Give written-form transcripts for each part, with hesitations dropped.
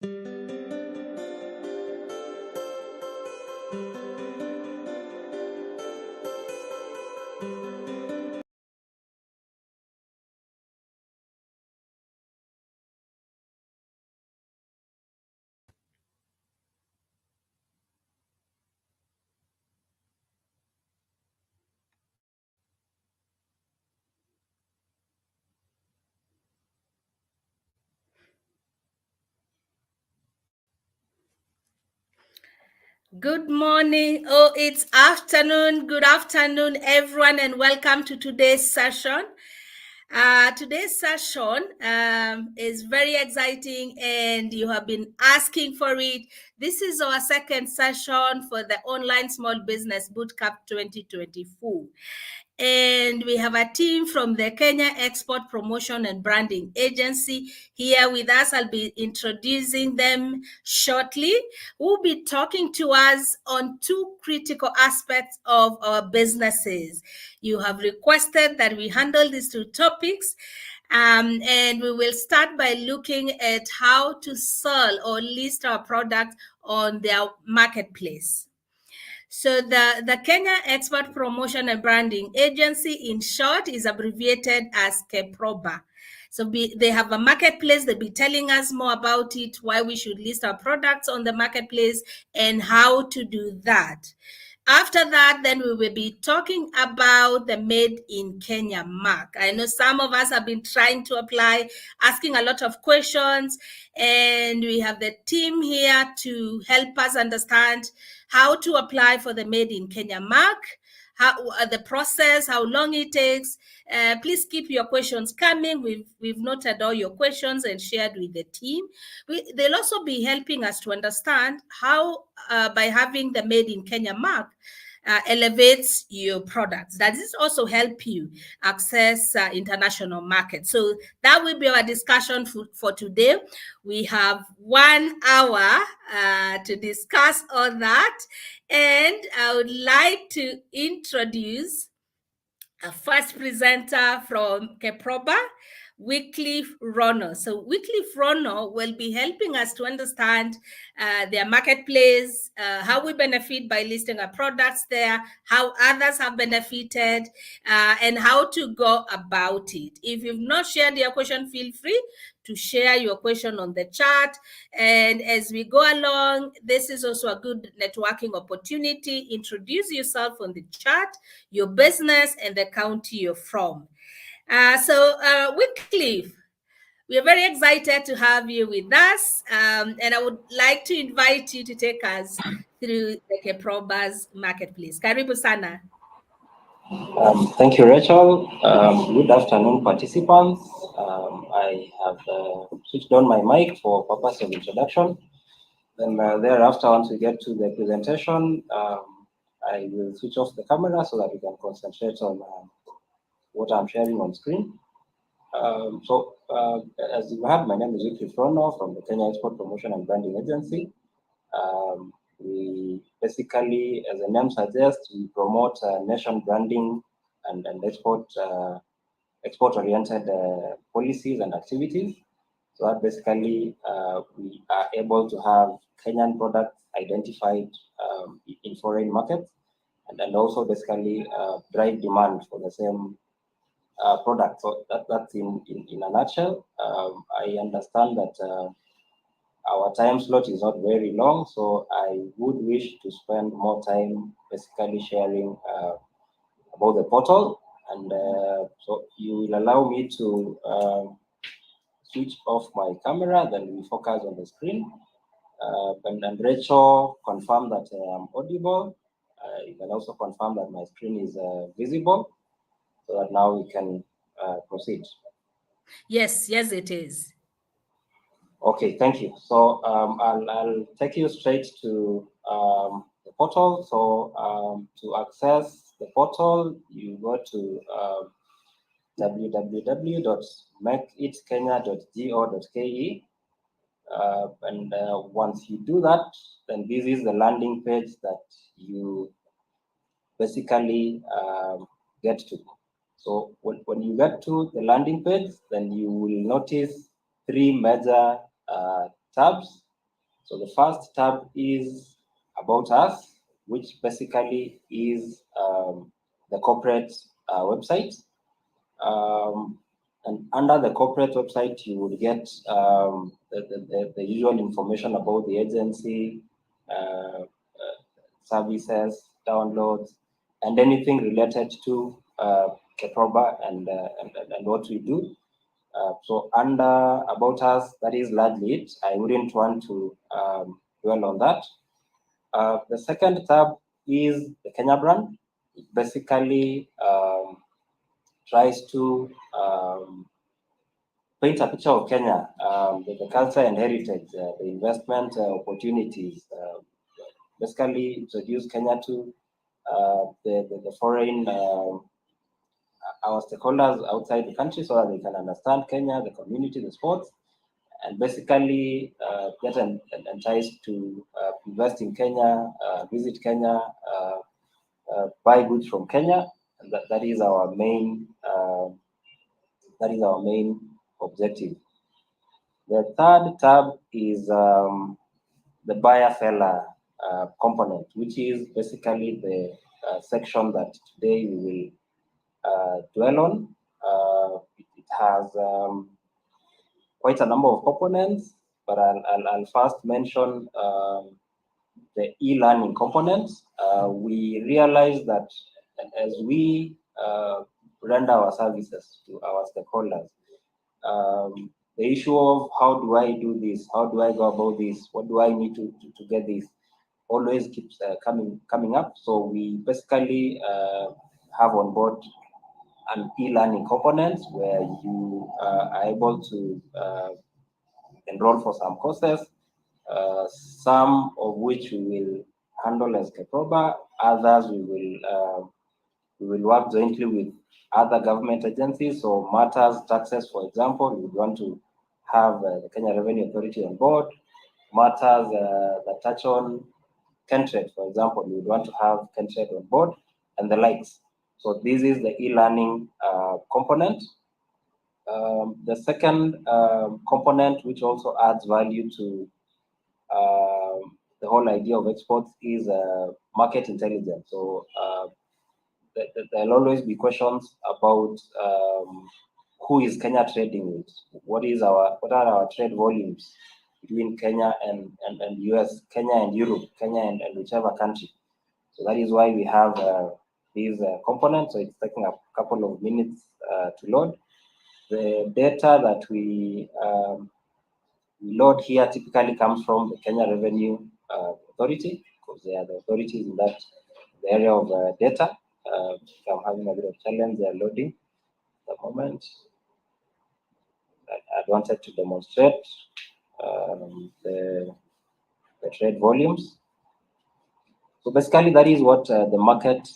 Good morning. Oh, it's afternoon. Good afternoon, everyone, and welcome to today's session. Today's session is very exciting, and you have been asking for it. This is our second session for the Online Small Business Bootcamp 2024. And we have a team from the Kenya Export Promotion and Branding Agency here with us. I'll be introducing them shortly. Who'll be talking to us on two critical aspects of our businesses. You have requested that we handle these two topics. And we will start by looking at how to sell or list our product on their marketplace. So the Kenya Export Promotion and Branding Agency, in short, is abbreviated as KEPROBA. So they have a marketplace. They'll be telling us more about it, why we should list our products on the marketplace, and how to do that. After that, then we will be talking about the Made in Kenya mark. I know some of us have been trying to apply, asking a lot of questions, and we have the team here to help us understand how to apply for the Made in Kenya mark, how the process, how long it takes. Please keep your questions coming. We've noted all your questions and shared with the team. They'll also be helping us to understand how, by having the Made in Kenya mark, elevates your products. Does this also help you access international markets? So that will be our discussion for today. We have 1 hour to discuss all that. And I would like to introduce a first presenter from KEPROBA, Wycliffe Rono. So Wycliffe Rono will be helping us to understand their marketplace, how we benefit by listing our products there, how others have benefited, and how to go about it. If you've not shared your question, feel free to share your question on the chat. And as we go along, this is also a good networking opportunity. Introduce yourself on the chat, your business, and the county you're from. Wycliffe, we are very excited to have you with us, and I would like to invite you to take us through the KEPROBA's marketplace. Karibu sana. Thank you, Rachel. Good afternoon, participants. I have switched on my mic for purpose of introduction. Then thereafter, once we get to the presentation, I will switch off the camera so that we can concentrate on what I'm sharing on screen. As you heard, my name is Wycliffe Rono from the Kenya Export Promotion and Branding Agency. We basically, as the name suggests, we promote nation branding and export-oriented policies and activities. So that basically we are able to have Kenyan products identified in foreign markets, and also basically drive demand for the same product. So that's in a nutshell. I understand that our time slot is not very long, so I would wish to spend more time basically sharing about the portal. And so you will allow me to switch off my camera, then we focus on the screen. And Rachel confirm that I'm audible. You can also confirm that my screen is visible, so that now we can proceed. Yes, it is. Okay, thank you. So I'll take you straight to the portal. So to access the portal, you go to www.makeitkenya.go.ke. And once you do that, then this is the landing page that you basically get to. So when you get to the landing page, then you will notice three major tabs. So the first tab is About Us, which basically is the corporate website. And under the corporate website, you would get the usual information about the agency, services, downloads, and anything related to KEPROBA and what we do. So under About Us, that is largely it. I wouldn't want to dwell on that. The second tab is the Kenya brand. It basically tries to paint a picture of Kenya, the culture and heritage, the investment opportunities, basically introduce Kenya to the foreign, our stakeholders outside the country so that they can understand Kenya, the community, the sports, and basically get enticed to invest in Kenya, visit Kenya, buy goods from Kenya. And that is our main objective. The third tab is the buyer-seller component, which is basically the section that today we will dwell on. It has quite a number of components, but I'll first mention the e-learning component. We realize that as we render our services to our stakeholders, the issue of how do I do this, how do I go about this, what do I need to get this, always keeps coming up. So we basically have on board an e-learning component where you are able to enroll for some courses, some of which we will handle as KEPROBA, others we will work jointly with other government agencies. So matters, taxes, for example, we would want to have the Kenya Revenue Authority on board. Matters that touch on Kentrade, for example, we would want to have Kentrade on board, and the likes. So this is the e-learning component. The second component, which also adds value to the whole idea of exports, is market intelligence. So there'll always be questions about who is Kenya trading with? What are our trade volumes between Kenya and US, Kenya and Europe, Kenya and whichever country. So that is why we have these components. So it's taking a couple of minutes to load. The data that we load here typically comes from the Kenya Revenue Authority, because they are the authorities in the area of data. I'm having a bit of challenge there loading at the moment. I wanted to demonstrate the trade volumes. So basically, that is what the market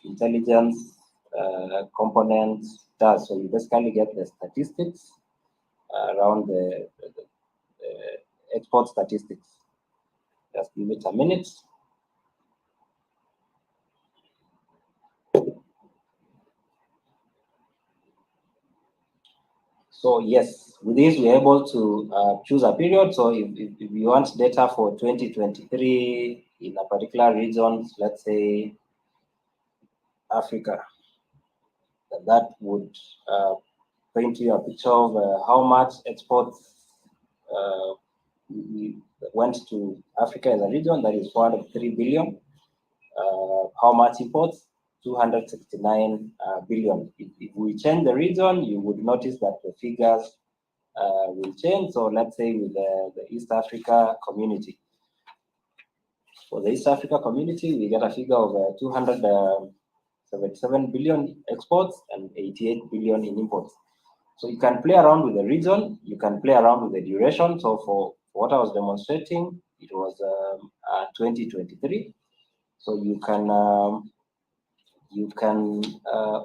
intelligence component does. So you basically get the statistics around the export statistics. Just give it a minute. So yes, with this we're able to choose a period. So if you want data for 2023 in a particular region, let's say Africa, that would paint you a picture of how much exports we went to Africa as a region, that is 403 billion. How much imports? 269 billion. If we change the region, you would notice that the figures will change. So let's say with the East Africa community. For the East Africa community, we get a figure of 277 billion exports and 88 billion in imports. So you can play around with the region, you can play around with the duration. So for what I was demonstrating, it was 2023. So you can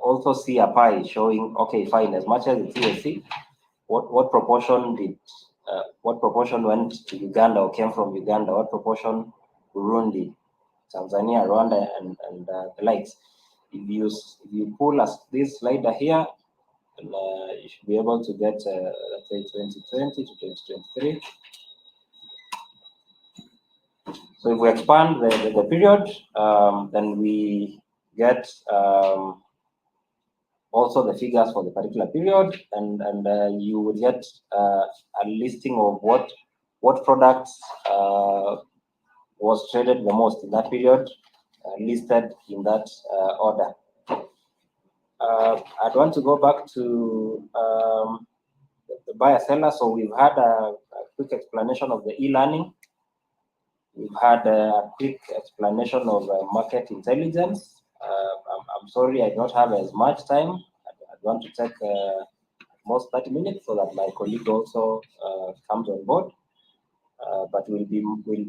also see a pie showing, okay, fine, as much as it's ESC, what proportion went to Uganda or came from Uganda, what proportion Burundi, Tanzania, Rwanda, and the likes. If you pull this slider here, you should be able to get let's say 2020 to 2023. So if we expand the period, then we get also the figures for the particular period, and you would get a listing of what products was traded the most in that period, listed in that order. I'd want to go back to the buyer seller. So we've had a quick explanation of the e-learning. We've had a quick explanation of market intelligence. I'm sorry I don't have as much time. I want to take most 30 minutes so that my colleague also comes on board. But we'll be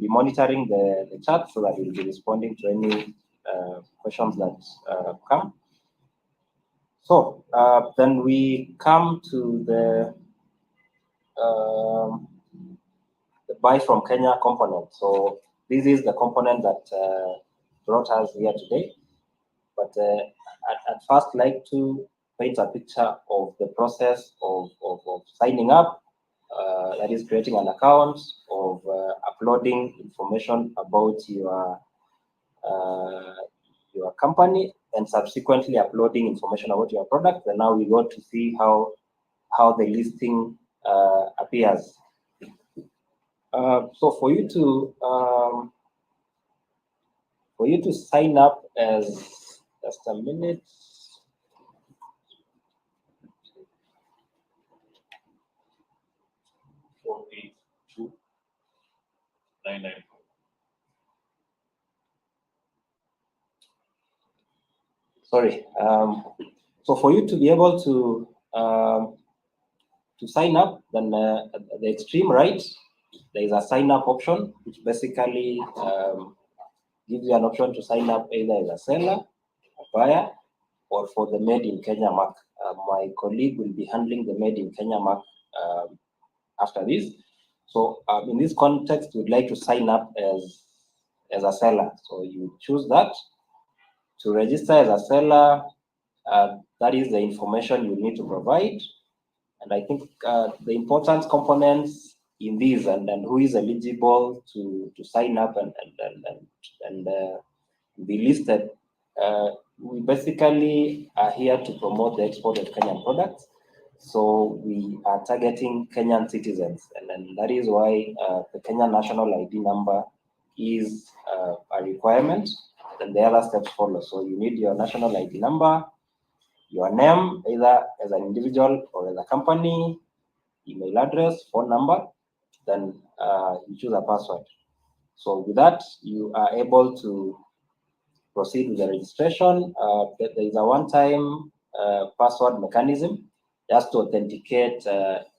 monitoring the chat so that we'll be responding to any questions that come. So then we come to the buy from Kenya component. So this is the component that brought us here today. But I'd first like to paint a picture of the process of signing up, that is creating an account, of uploading information about your company, and subsequently uploading information about your product. And now we go to see how the listing appears. So for you to sign up as, just a minute. Sorry. So for you to be able to sign up, then at the extreme right, there is a sign up option, which basically gives you an option to sign up either as a seller, a buyer, or for the Made in Kenya mark. My colleague will be handling the Made in Kenya mark after this. So in this context, we'd like to sign up as a seller. So you choose that. To register as a seller, that is the information you need to provide. And I think the important components in these and who is eligible to sign up and be listed, we basically are here to promote the export of Kenyan products. So we are targeting Kenyan citizens, and then that is why the Kenyan national ID number is a requirement, and the other steps follow. So you need your national ID number, your name, either as an individual or as a company, email address, phone number, then you choose a password. So with that, you are able to proceed with the registration. There is a one-time password mechanism just to authenticate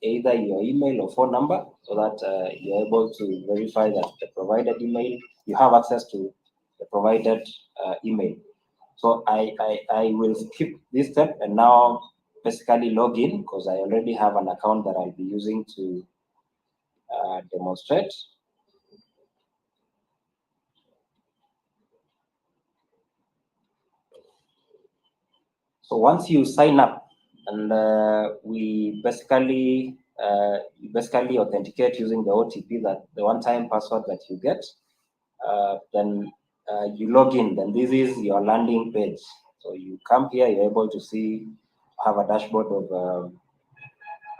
either your email or phone number, so that you're able to verify that the provided email, you have access to the provided email. So I will skip this step and now basically log in, because I already have an account that I'll be using to demonstrate. So once you sign up, and we basically authenticate using the OTP, that the one-time password that you get, then you log in. Then this is your landing page. So you come here, you're able to see, have a dashboard of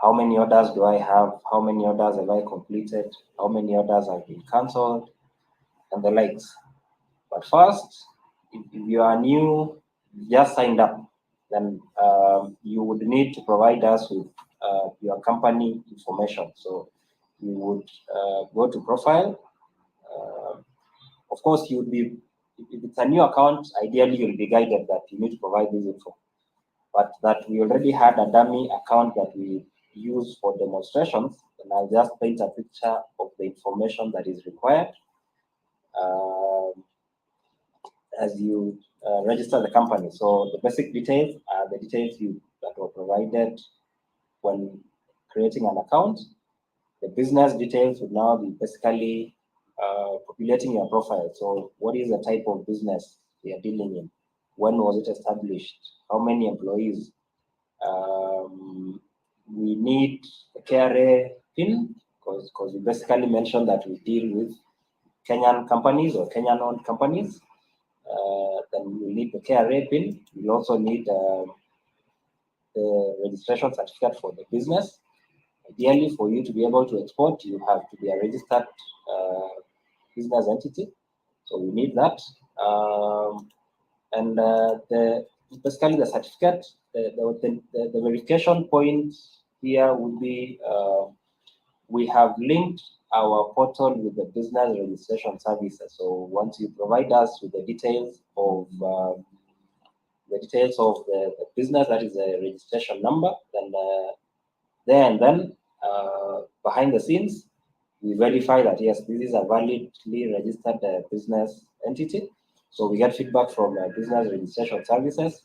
how many orders do I have, how many orders have I completed, how many orders have been cancelled, and the likes. But first, if you are new, just signed up, then you would need to provide us with your company information. So you would go to profile. Of course, you would be, if it's a new account, ideally you'll be guided that you need to provide this info. But that we already had a dummy account that we use for demonstrations, and I'll just paint a picture of the information that is required as you register the company. So the basic details are the details that were provided when creating an account. The business details would now be basically populating your profile. So what is the type of business we are dealing in? When was it established? How many employees? We need the KRA PIN, because we basically mentioned that we deal with Kenyan companies or Kenyan-owned companies. Then you need the KRA PIN. You'll also need the registration certificate for the business. Ideally, for you to be able to export, you have to be a registered business entity. So we need that. And basically the certificate, the verification point here would be we have linked our portal with the business registration services. So once you provide us with the details of the business, that is the registration number, then behind the scenes, we verify that yes, this is a validly registered business entity. So we get feedback from business registration services.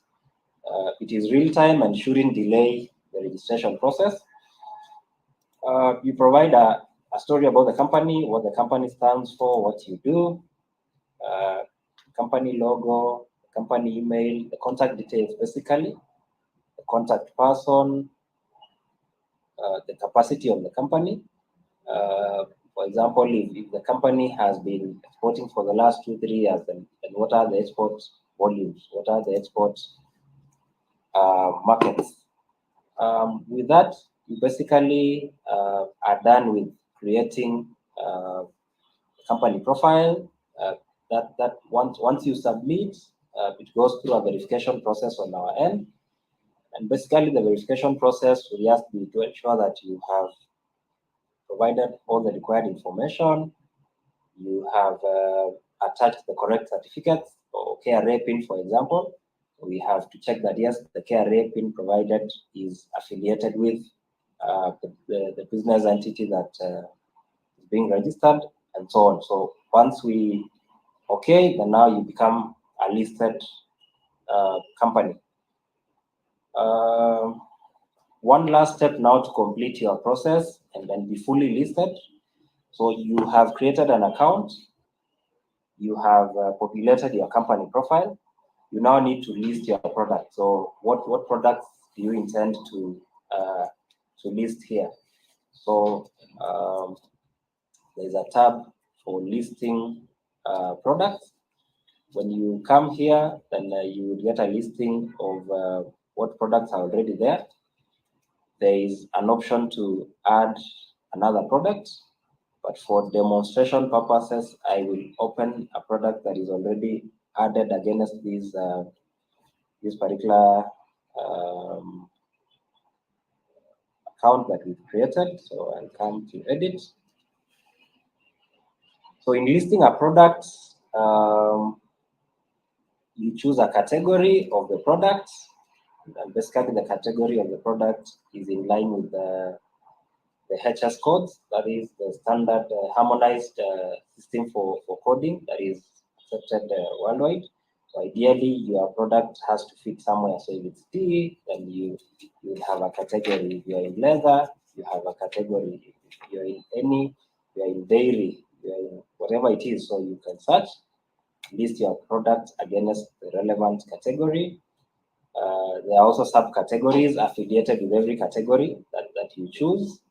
It is real time and shouldn't delay the registration process. You provide a story about the company, what the company stands for, what you do, company logo, company email, the contact details basically, the contact person, the capacity of the company. For example, if the company has been exporting for the last 2-3 years, then what are the export volumes? What are the export markets? With that, you basically are done with creating a company profile. That once you submit, it goes through a verification process on our end. And basically, the verification process will just be to ensure that you have provided all the required information, you have attached the correct certificates or KRA PIN, for example. We have to check that yes, the KRA PIN provided is affiliated with the business entity that is being registered, and so on. So once we then now you become a listed company. One last step now to complete your process and then be fully listed. So you have created an account, you have populated your company profile. You now need to list your product. So what products do you intend to list here? So there's a tab for listing products. When you come here, then you will get a listing of what products are already there. There is an option to add another product, but for demonstration purposes, I will open a product that is already added against this particular account that we've created. So I'll come to edit. So in listing a product, you choose a category of the product, and basically the category of the product is in line with the HS codes, that is the standard harmonized system for coding that is accepted worldwide. So ideally, your product has to fit somewhere. So if it's tea, then you have a category. If you're in leather, you have a category. If you're in dairy, you're in whatever it is. So you can search, list your product against the relevant category. There are also subcategories affiliated with every category that you choose.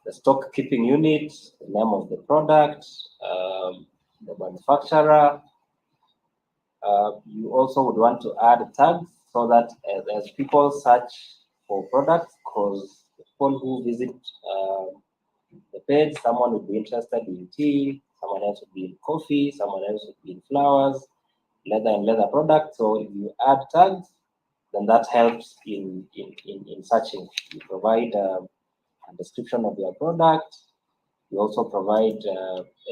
The stock keeping unit, the name of the product, the manufacturer. You also would want to add tags so that as people search for products, because people who visit the page, someone would be interested in tea, someone else would be in coffee, someone else would be in flowers, leather and leather products. So if you add tags, then that helps in searching. You provide a description of your product. You also provide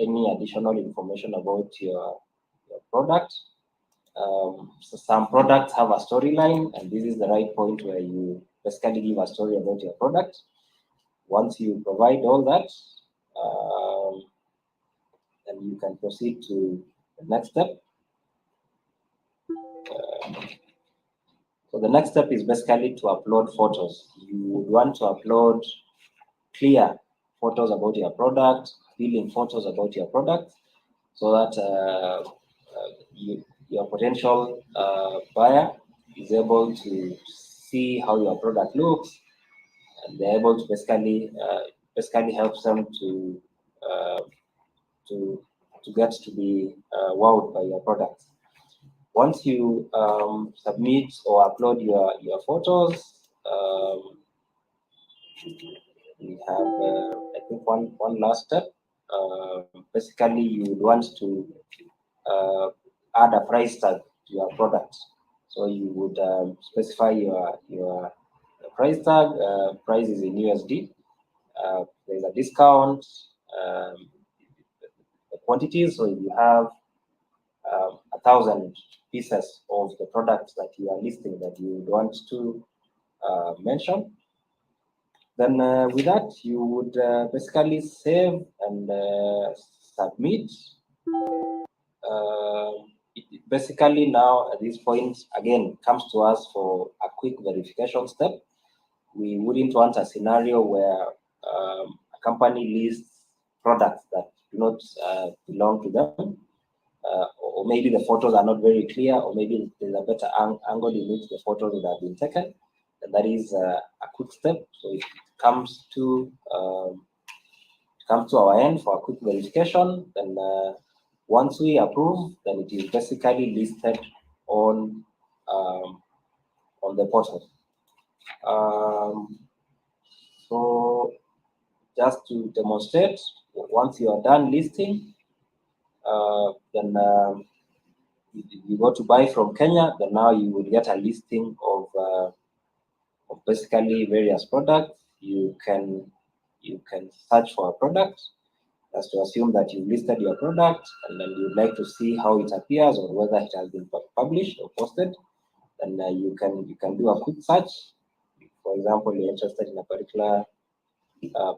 any additional information about your product. So some products have a storyline, and this is the right point where you basically give a story about your product. Once you provide all that, then you can proceed to the next step. So the next step is basically to upload photos. You would want to upload clear photos about your product, appealing photos about your product, so that your potential buyer is able to see how your product looks, and they're able to basically help them to to get to be wowed by your products. Once you submit or upload your photos, we have I think one last step. Basically, you would want to add a price tag to your product. So you would specify your price tag. Price is in USD. There's a discount. The quantities. So if you have 1,000 pieces of the products that you are listing that you would want to mention, then with that you would basically save and submit. It basically now at this point again comes to us for a quick verification step. We wouldn't want a scenario where a company lists products that do not belong to them, or maybe the photos are not very clear, or maybe there's a better angle in which the photos would have been taken. And that is a quick step. So it comes to our end for a quick verification. Then once we approve, then it is basically listed on the portal. So just to demonstrate, once you are done listing, then you go to buy from Kenya, then now you will get a listing of basically various products. You can search for a product. That's to assume that you've listed your product, and then you'd like to see how it appears or whether it has been published or posted. Then you can do a quick search. For example, you're interested in a particular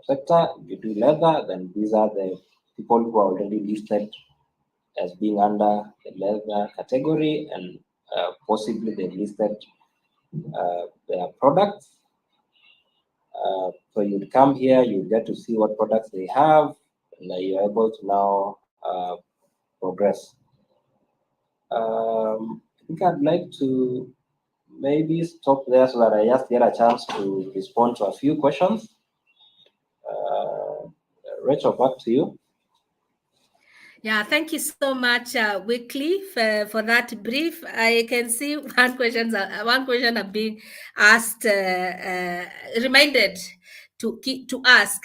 sector. If you do leather, then these are the people who are already listed as being under the leather category, and possibly they've listed their products. So you'd come here, you get to see what products they have, and you're able to now progress. I think I'd like to maybe stop there so that I just get a chance to respond to a few questions. Rachel, back to you. Yeah, thank you so much, Wycliffe, for that brief. I can see one question are being asked, reminded to ask.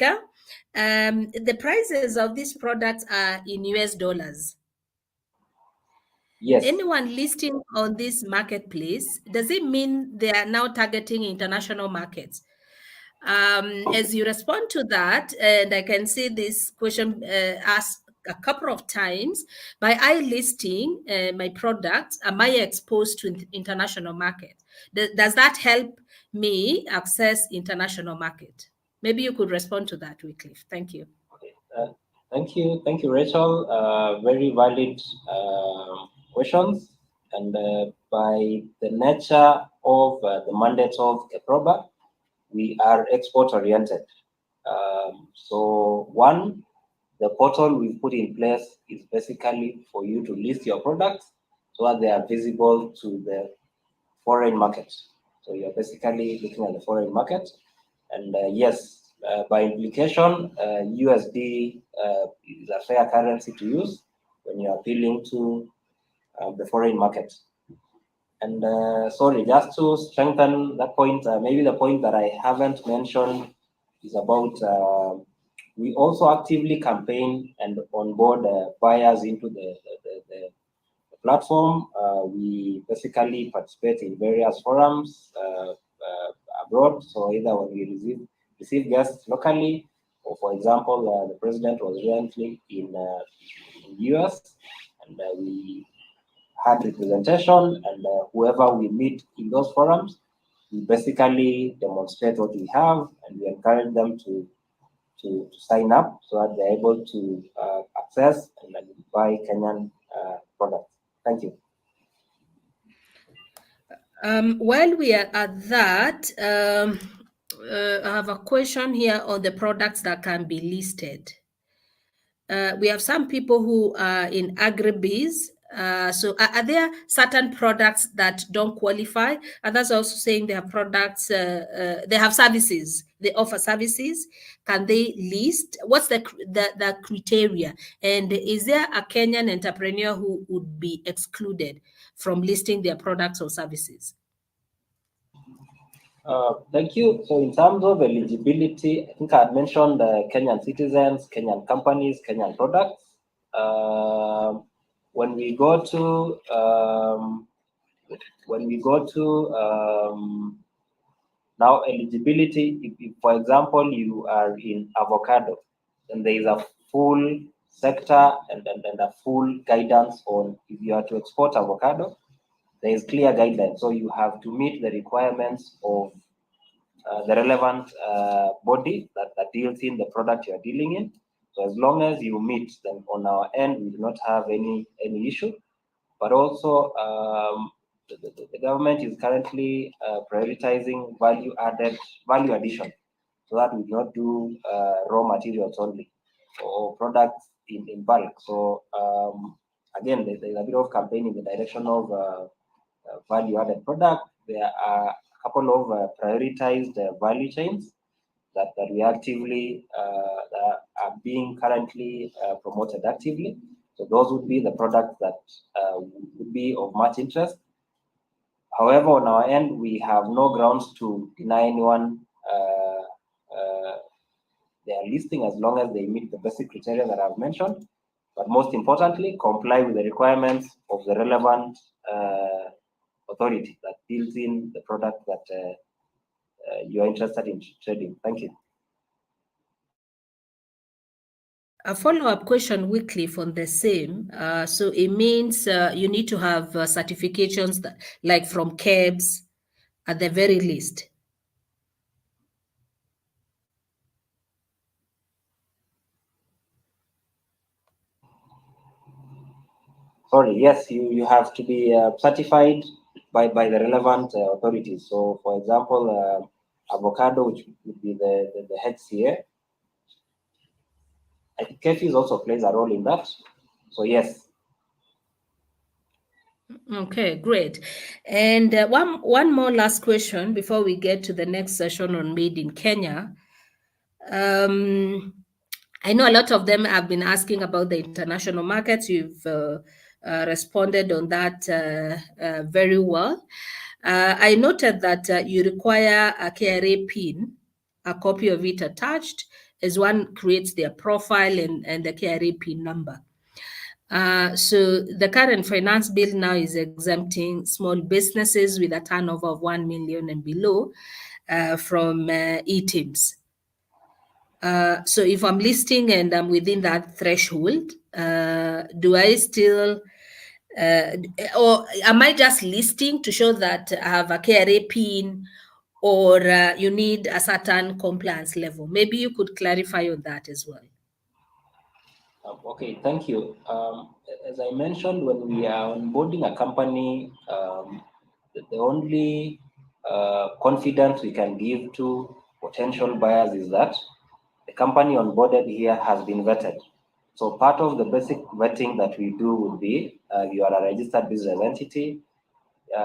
The prices of these products are in US dollars. Yes. Anyone listing on this marketplace, does it mean they are now targeting international markets? As you respond to that, and I can see this question asked a couple of times, by I listing my products, am I exposed to international market? Does that help me access international market? Maybe you could respond to that, Wycliffe. Thank you. Thank you, Rachel. Very valid questions. And by the nature of the mandate of KEPROBA, we are export oriented. So one, the portal we put in place is basically for you to list your products so that they are visible to the foreign market. So you're basically looking at the foreign market. And yes, by implication, USD is a fair currency to use when you're appealing to the foreign market. And sorry, just to strengthen that point, maybe the point that I haven't mentioned is about we also actively campaign and onboard buyers into the platform. We basically participate in various forums abroad. So either when we receive guests locally, or for example, the president was recently in US, and we had representation, and whoever we meet in those forums, we basically demonstrate what we have, and we encourage them to sign up so that they're able to access and buy Kenyan products. Thank you. While we are at that, I have a question here on the products that can be listed. We have some people who are in agribiz, So are there certain products that don't qualify? Others are also saying they have products, they have services, they offer services. Can they list? What's the criteria? And is there a Kenyan entrepreneur who would be excluded from listing their products or services? Thank you. So in terms of eligibility, I think I had mentioned Kenyan citizens, Kenyan companies, Kenyan products. When we go to now eligibility, if, for example, you are in avocado, then there is a full sector and a full guidance on if you are to export avocado, there is clear guidelines. So you have to meet the requirements of the relevant body that deals in the product you are dealing in. So as long as you meet, then on our end, we do not have any issue. But also, the government is currently prioritizing value addition, so that we do not do raw materials only or products in bulk. So again, there's a bit of campaign in the direction of value added product. There are a couple of prioritized value chains that we actively that are being currently promoted actively. So those would be the products that would be of much interest. However, on our end, we have no grounds to deny anyone their listing as long as they meet the basic criteria that I've mentioned. But most importantly, comply with the requirements of the relevant authority that deals in the product that you are interested in trading. Thank you. A follow-up question, Wycliffe, on the same. So it means you need to have certifications that, like from KEBS at the very least. Sorry, yes, you have to be certified by the relevant authorities. So, for example, avocado, which would be the HCA. I think KEFIS also plays a role in that. So, yes. Okay, great. And one more last question before we get to the next session on Made in Kenya. I know a lot of them have been asking about the international markets. You've responded on that very well. I noted that you require a KRA PIN, a copy of it attached, as one creates their profile and the KRA PIN number. So the current finance bill now is exempting small businesses with a turnover of 1 million and below from e-TIMS. So if I'm listing and I'm within that threshold, do I still, or am I just listing to show that I have a KRA PIN, or you need a certain compliance level? Maybe you could clarify on that as well. Okay, thank you. As I mentioned, when we are onboarding a company, the only confidence we can give to potential buyers is that the company onboarded here has been vetted. So part of the basic vetting that we do would be you are a registered business entity,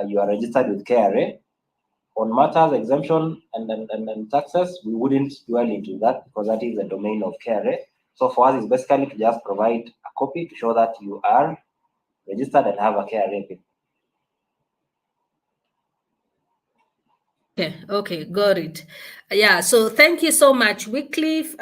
you are registered with KRA. On matters exemption and taxes, we wouldn't dwell into that because that is the domain of KRA. So for us, it's basically to just provide a copy to show that you are registered and have a KRA PIN. Okay, got it. Yeah, so thank you so much, Wycliffe.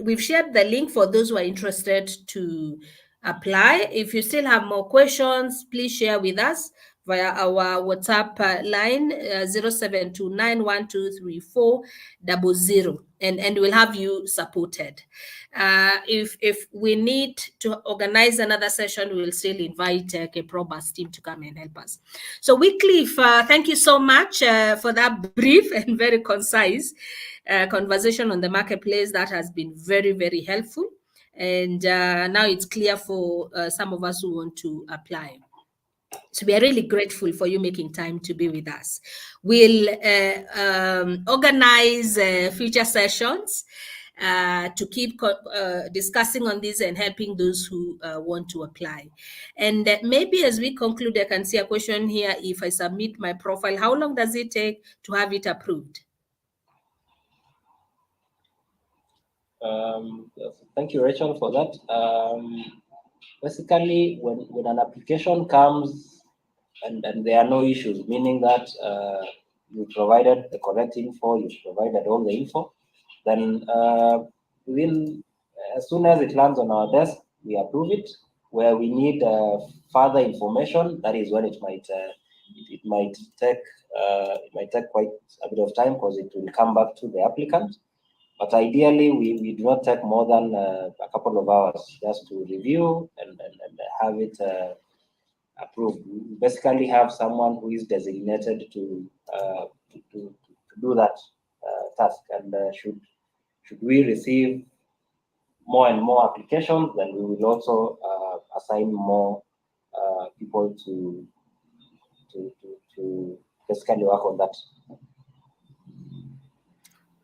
We've shared the link for those who are interested to apply. If you still have more questions, please share with us via our WhatsApp line 0729123400, and we'll have you supported. If we need to organize another session, we'll still invite KEPROBA's team to come and help us. So Wycliffe, thank you so much for that brief and very concise conversation on the marketplace. That has been very, very helpful. And now it's clear for some of us who want to apply. So we are really grateful for you making time to be with us. We'll organize future sessions. to keep discussing on this and helping those who want to apply. And maybe as we conclude, I can see a question here. If I submit my profile, how long does it take to have it approved? Yes, thank you, Rachel, for that. Basically, when an application comes and there are no issues, meaning that you provided the correct info, you provided all the info, then as soon as it lands on our desk, we approve it. Where we need further information, that is when it might take quite a bit of time, because it will come back to the applicant. But ideally, we do not take more than a couple of hours just to review and have it approved. We basically have someone who is designated to do that task. And should we receive more and more applications, then we will also assign more people to basically work on that.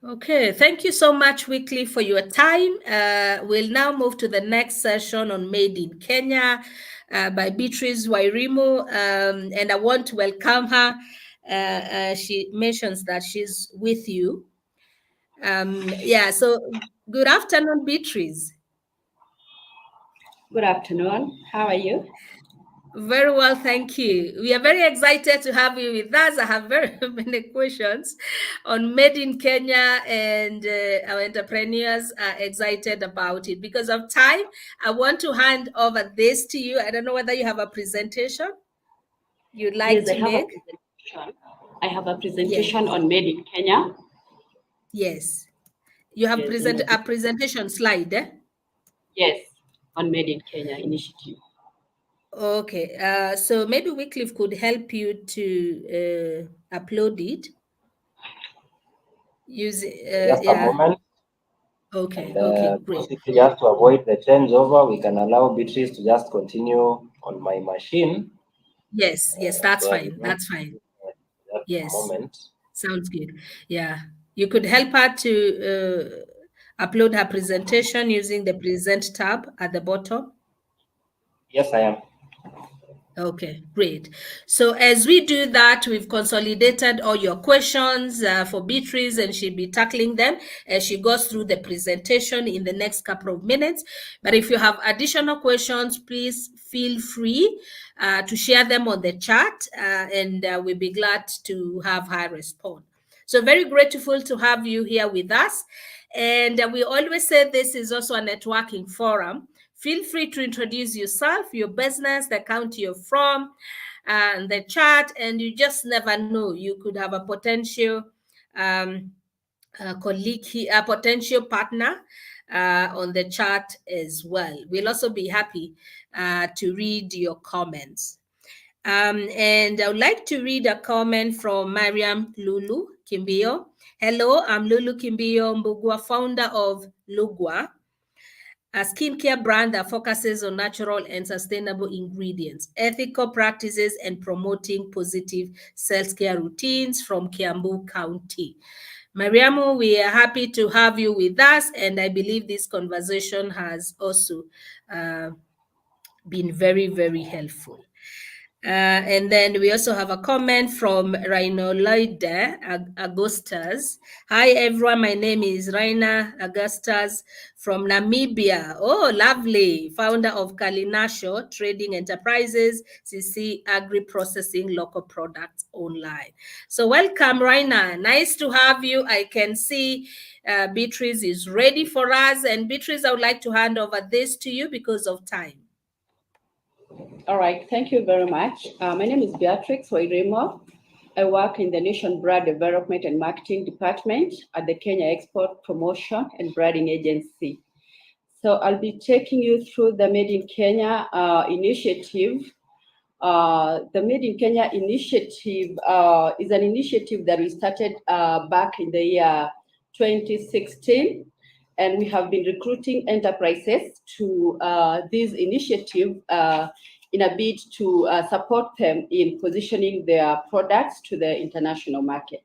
Okay, thank you so much, Wycliffe, for your time. We'll now move to the next session on Made in Kenya by Beatrice Wairimu, and I want to welcome her. She mentions that she's with you. Yeah, so good afternoon, Beatrice. Good afternoon. How are you? Very well, thank you. We are very excited to have you with us. I have very many questions on Made in Kenya, and our entrepreneurs are excited about it. Because of time, I want to hand over this to you. I don't know whether you have a presentation you'd like to make. I have a presentation on Made in Kenya. Yes. You have a presentation slide, eh? Yes, on Made in Kenya initiative. Okay, so maybe Wycliffe could help you to upload it. Use just a moment. Okay, and, okay, great. Basically, just to avoid the changeover, we can allow Beatrice to just continue on my machine. Yes, that's fine. That's fine. Yes, moment. Sounds good. Yeah, you could help her to upload her presentation using the Present tab at the bottom. Yes, I am. Okay, great. So as we do that, we've consolidated all your questions for Beatrice, and she'll be tackling them as she goes through the presentation in the next couple of minutes. But if you have additional questions, please feel free to share them on the chat, and we'll be glad to have her respond. So very grateful to have you here with us. And we always say this is also a networking forum. Feel free to introduce yourself, your business, the county you're from, and the chat, and you just never know. You could have a potential colleague, a potential partner on the chat as well. We'll also be happy to read your comments. And I would like to read a comment from Mariam Lulu Kimbio. Hello, I'm Lulu Kimbio Mbugua, founder of Lugwa, a skincare brand that focuses on natural and sustainable ingredients, ethical practices, and promoting positive self-care routines from Kiambu County. Mariamu, we are happy to have you with us, and I believe this conversation has also been very, very helpful. And then we also have a comment from Rhinoloide Augustus. Hi, everyone. My name is Raina Augustus from Namibia. Oh, lovely. Founder of Kalinasho Trading Enterprises, CC Agri Processing Local Products Online. So welcome, Raina. Nice to have you. I can see Beatrice is ready for us. And Beatrice, I would like to hand over this to you because of time. All right, thank you very much. My name is Beatrice Wairimu. I work in the Nation Brand Development and Marketing Department at the Kenya Export Promotion and Branding Agency. So I'll be taking you through the Made in Kenya initiative. The Made in Kenya initiative is an initiative that we started back in the year 2016. And we have been recruiting enterprises to this initiative in a bid to support them in positioning their products to the international market.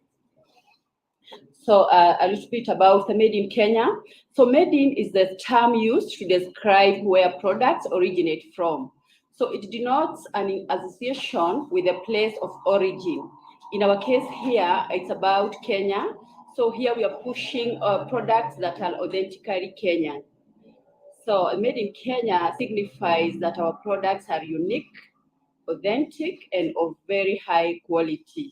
So a little bit about the Made in Kenya. So Made in is the term used to describe where products originate from. So it denotes an association with a place of origin. In our case here, it's about Kenya. So here we are pushing products that are authentically Kenyan. So Made in Kenya signifies that our products are unique, authentic, and of very high quality.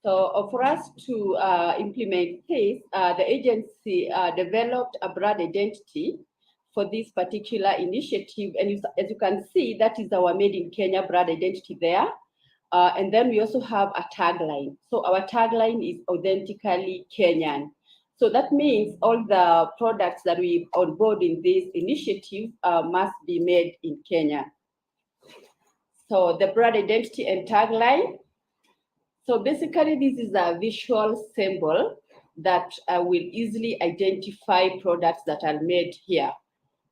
So for us to implement this, the agency developed a brand identity for this particular initiative. And as you can see, that is our Made in Kenya brand identity there. And then we also have a tagline. So our tagline is authentically Kenyan. So that means all the products that we onboard in this initiative must be made in Kenya. So the brand identity and tagline. So basically, this is a visual symbol that will easily identify products that are made here,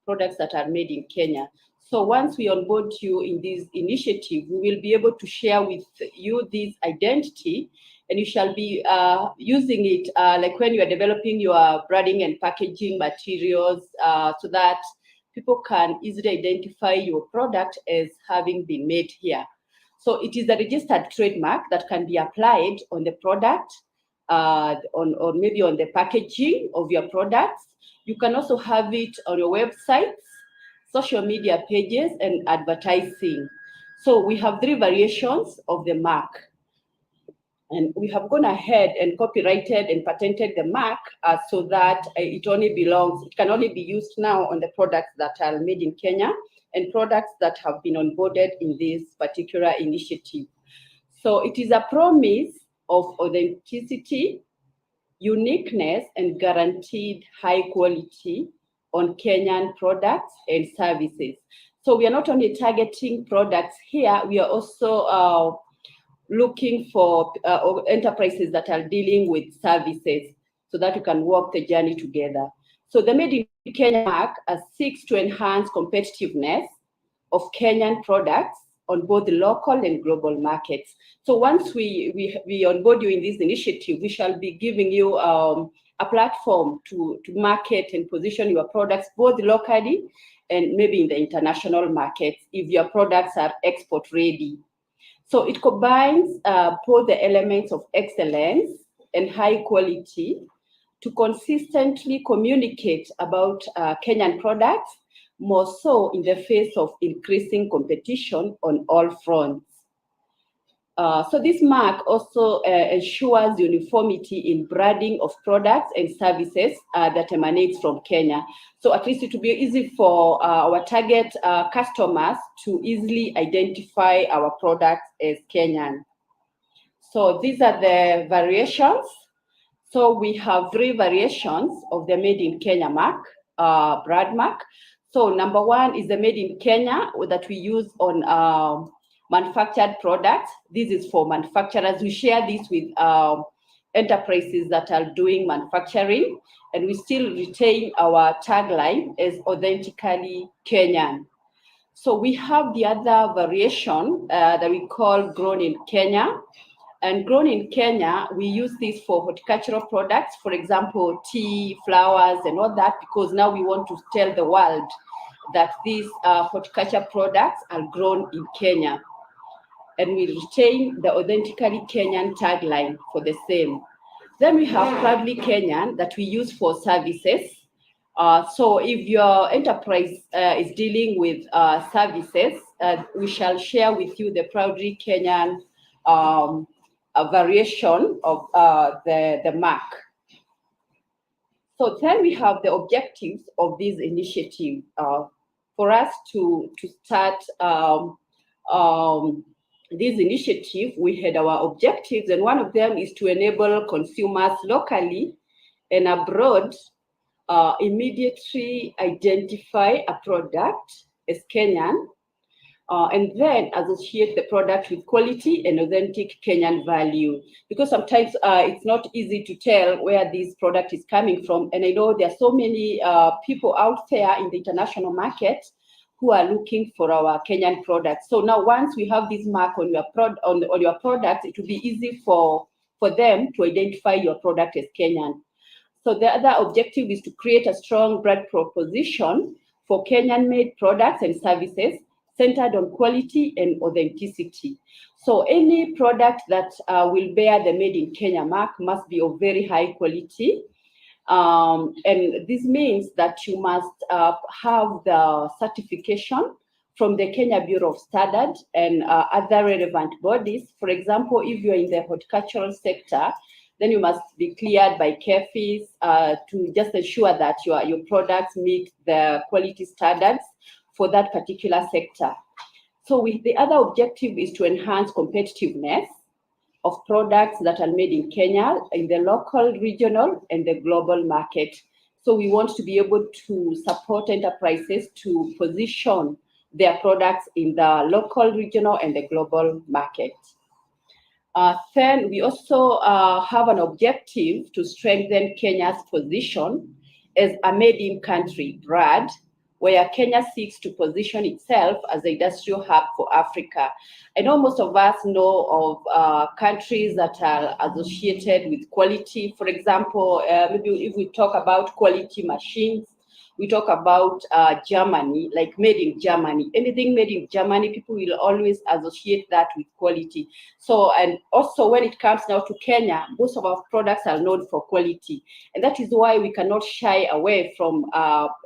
products that are made in Kenya. So once we onboard you in this initiative, we will be able to share with you this identity, and you shall be using it like when you are developing your branding and packaging materials so that people can easily identify your product as having been made here. So it is a registered trademark that can be applied on the product, or maybe on the packaging of your products. You can also have it on your websites, social media pages, and advertising. So we have 3 variations of the mark. And we have gone ahead and copyrighted and patented the mark so that it can only be used now on the products that are made in Kenya and products that have been onboarded in this particular initiative. So it is a promise of authenticity, uniqueness, and guaranteed high quality on Kenyan products and services. So we are not only targeting products here, we are also looking for enterprises that are dealing with services so that we can walk the journey together. So the Made in Kenya mark seeks to enhance competitiveness of Kenyan products on both the local and global markets. So once we onboard you in this initiative, we shall be giving you a platform to market and position your products both locally and maybe in the international markets if your products are export ready. So it combines both the elements of excellence and high quality to consistently communicate about Kenyan products, more so in the face of increasing competition on all fronts. So this mark also ensures uniformity in branding of products and services that emanates from Kenya. So at least it will be easy for our target customers to easily identify our products as Kenyan. So these are the variations. So we have 3 variations of the Made in Kenya mark, brand mark. So number 1 is the Made in Kenya that we use on manufactured products. This is for manufacturers. We share this with enterprises that are doing manufacturing, and we still retain our tagline as authentically Kenyan. So we have the other variation that we call Grown in Kenya. And Grown in Kenya, we use this for horticultural products, for example, tea, flowers, and all that, because now we want to tell the world that these horticulture products are grown in Kenya. And we retain the authentically Kenyan tagline for the same. Then we have Proudly Kenyan that we use for services. So if your enterprise is dealing with services, we shall share with you the Proudly Kenyan a variation of the mark. So then we have the objectives of this initiative. For us to start this initiative, we had our objectives, and one of them is to enable consumers locally and abroad immediately identify a product as Kenyan, and then associate the product with quality and authentic Kenyan value. Because sometimes it's not easy to tell where this product is coming from. And I know there are so many people out there in the international market who are looking for our Kenyan products. So now once we have this mark on your products, it will be easy for for them to identify your product as Kenyan. So the other objective is to create a strong brand proposition for Kenyan-made products and services centered on quality and authenticity. So any product that will bear the Made in Kenya mark must be of very high quality. And this means that you must have the certification from the Kenya Bureau of Standards and other relevant bodies. For example, if you're in the horticultural sector, then you must be cleared by KEPROBA to just ensure that your products meet the quality standards for that particular sector. So the other objective is to enhance competitiveness of products that are made in Kenya in the local, regional, and the global market. So we want to be able to support enterprises to position their products in the local, regional, and the global market. Then we also have an objective to strengthen Kenya's position as a made-in-country brand, where Kenya seeks to position itself as an industrial hub for Africa. I know most of us know of countries that are associated with quality. For example, maybe if we talk about quality machines, we talk about Germany, like made in Germany. Anything made in Germany, people will always associate that with quality. So, and also when it comes now to Kenya, most of our products are known for quality. And that is why we cannot shy away from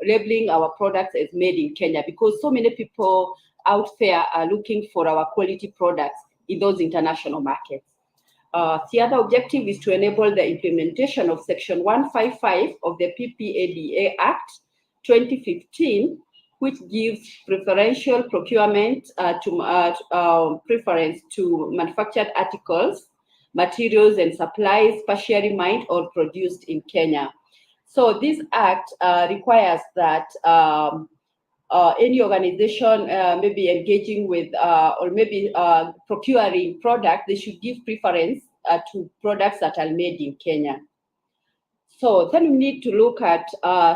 labeling our products as made in Kenya, because so many people out there are looking for our quality products in those international markets. The other objective is to enable the implementation of Section 155 of the PWD Act 2015, which gives preferential procurement preference to manufactured articles, materials, and supplies partially mined or produced in Kenya. So this act requires that any organization maybe engaging with or maybe procuring product, they should give preference to products that are made in Kenya. So then we need to look at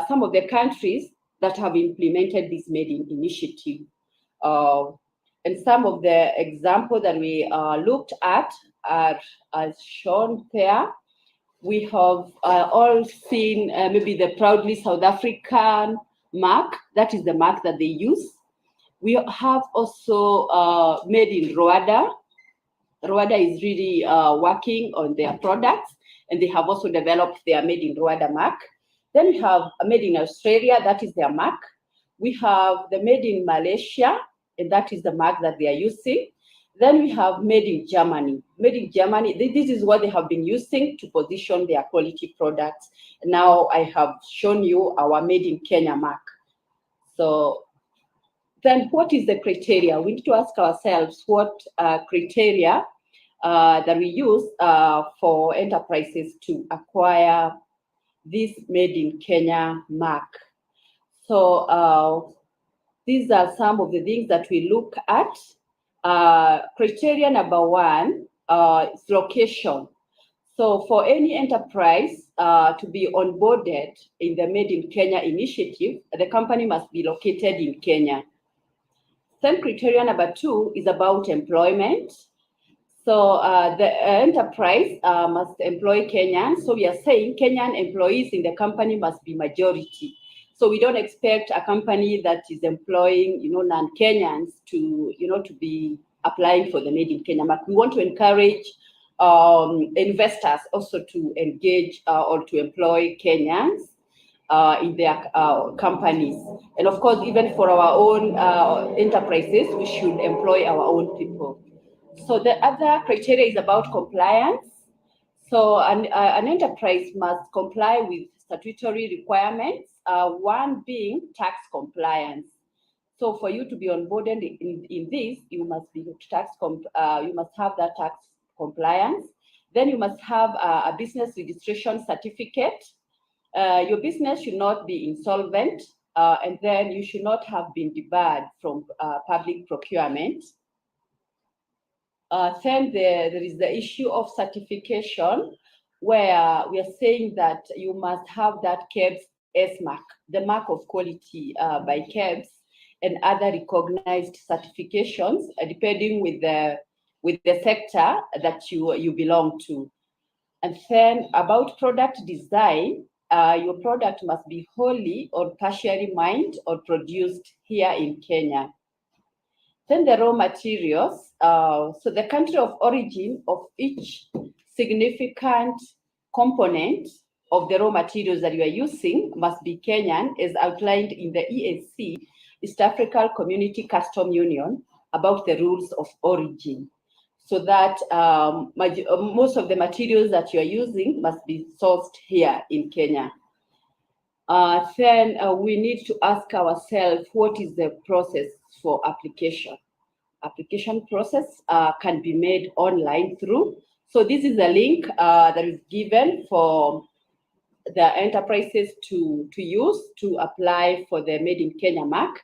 some of the countries that have implemented this Made in initiative. And some of the examples that we looked at are as shown there. We have all seen maybe the proudly South African mark. That is the mark that they use. We have also made in Rwanda. Rwanda is really working on their products, and they have also developed their Made in Rwanda mark. Then we have Made in Australia, that is their mark. We have the Made in Malaysia, and that is the mark that they are using. Then we have Made in Germany. Made in Germany, this is what they have been using to position their quality products. Now I have shown you our Made in Kenya mark. So then what is the criteria? We need to ask ourselves what criteria that we use for enterprises to acquire this Made in Kenya mark. So these are some of the things that we look at. Criteria number one is location. So for any enterprise to be onboarded in the Made in Kenya initiative, the company must be located in Kenya. Then criteria number two is about employment. So the enterprise must employ Kenyans. So we are saying Kenyan employees in the company must be majority. So we don't expect a company that is employing, non-Kenyans to, to be applying for the Made in Kenya mark. We want to encourage investors also to engage or to employ Kenyans in their companies. And of course, even for our own enterprises, we should employ our own people. So the other criteria is about compliance. So an enterprise must comply with statutory requirements, one being tax compliance. So for you to be onboarded in this, you must be you must have that tax compliance. Then you must have a business registration certificate. Your business should not be insolvent, and then you should not have been debarred from public procurement. Then there is the issue of certification, where we are saying that you must have that KEPS S mark, the mark of quality by KEPS, and other recognized certifications, depending with the sector that you belong to. And then about product design, your product must be wholly or partially mined or produced here in Kenya. Then the raw materials, so the country of origin of each significant component of the raw materials that you are using must be Kenyan, as outlined in the EAC, East African Community Custom Union, about the rules of origin. So that most of the materials that you are using must be sourced here in Kenya. Then we need to ask ourselves, what is the process for application? Application process can be made online through. So this is a link that is given for the enterprises to use to apply for the Made in Kenya mark.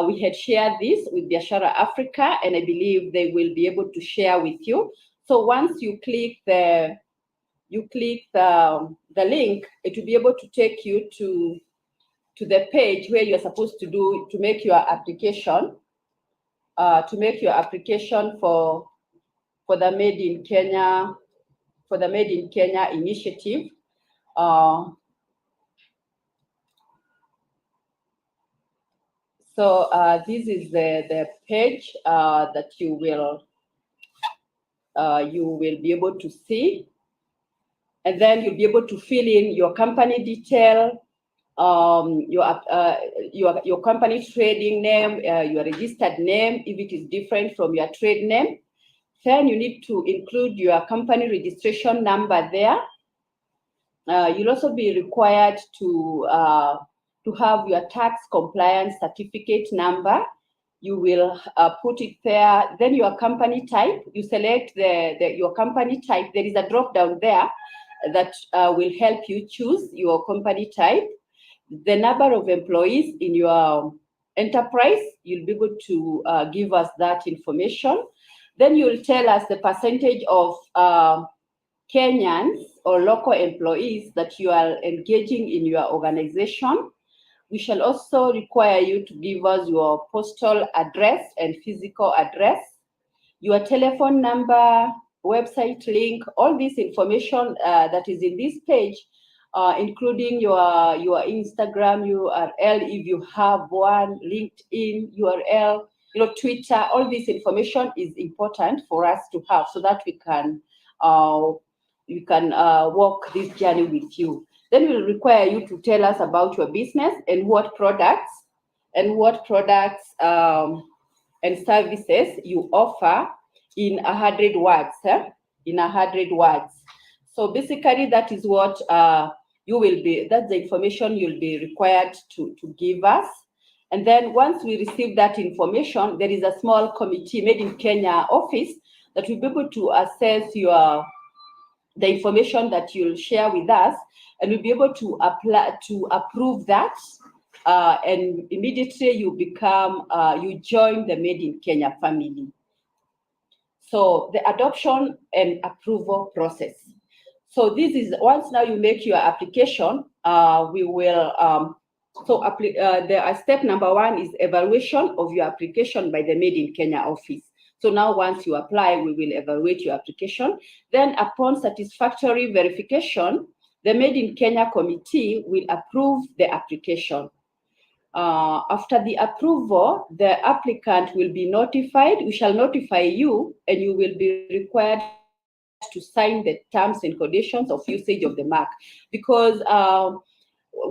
We had shared this with Biashara Africa, and I believe they will be able to share with you. So once you click the link, it will be able to take you to the page where you're supposed to make your application. To make your application for the Made in Kenya initiative. So this is the page that you will be able to see, and then you'll be able to fill in your company detail, your company trading name, your registered name, if it is different from your trade name. Then you need to include your company registration number there. You'll also be required to have your tax compliance certificate number. You will put it there. Then your company type, you select your company type. There is a drop down there that will help you choose your company type. The number of employees in your enterprise, you'll be able to give us that information. Then you'll tell us the percentage of Kenyans or local employees that you are engaging in your organization. We shall also require you to give us your postal address and physical address, your telephone number, website link, all this information that is in this page, including your Instagram URL, if you have one, LinkedIn URL, Twitter. All this information is important for us to have so that we can walk this journey with you. Then we'll require you to tell us about your business and what products and services you offer in 100 words. In 100 words. So basically, that is what that's the information you'll be required to give us. And then once we receive that information, there is a small committee Made in Kenya office that will be able to assess the information that you'll share with us, and we'll be able to approve that. And immediately you join the Made in Kenya family. So the adoption and approval process. So this is, once now you make your application, we will, step number one is evaluation of your application by the Made in Kenya office. So now once you apply, we will evaluate your application. Then upon satisfactory verification, the Made in Kenya committee will approve the application. After the approval, the applicant will be notified. We shall notify you, and you will be required to sign the terms and conditions of usage of the mark, because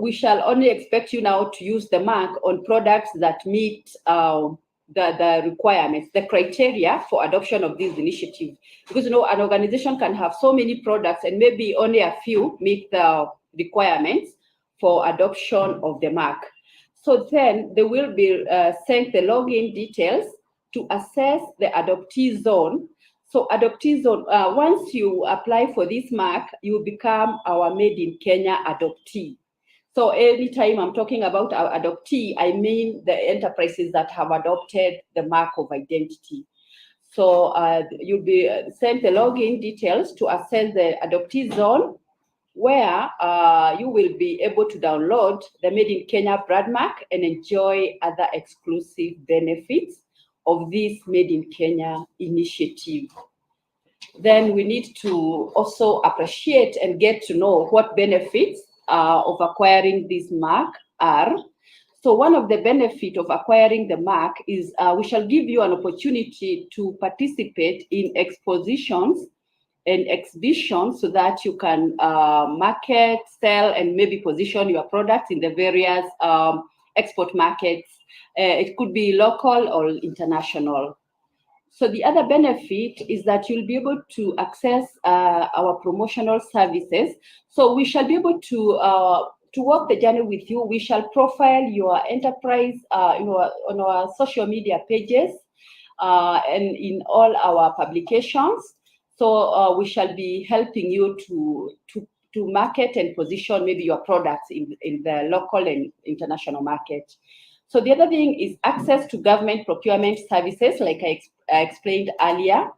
we shall only expect you now to use the mark on products that meet the requirements, the criteria for adoption of this initiative. Because an organization can have so many products and maybe only a few meet the requirements for adoption of the mark. So then they will be sent the login details to assess the adoptee zone. So adoptee zone, once you apply for this mark, you become our Made in Kenya adoptee. So anytime I'm talking about our adoptee, I mean the enterprises that have adopted the mark of identity. So you'll be sent the login details to assess the adoptee zone, where you will be able to download the Made in Kenya brand mark and enjoy other exclusive benefits of this Made in Kenya initiative. then we need to also appreciate and get to know what benefits of acquiring this mark are. So one of the benefits of acquiring the mark is we shall give you an opportunity to participate in expositions and exhibitions so that you can market, sell, and maybe position your products in the various export markets. It could be local or international. So the other benefit is that you'll be able to access our promotional services. So we shall be able to walk the journey with you. We shall profile your enterprise on our social media pages and in all our publications. So we shall be helping you to market and position maybe your products in the local and international market. So the other thing is access to government procurement services, like I explained earlier.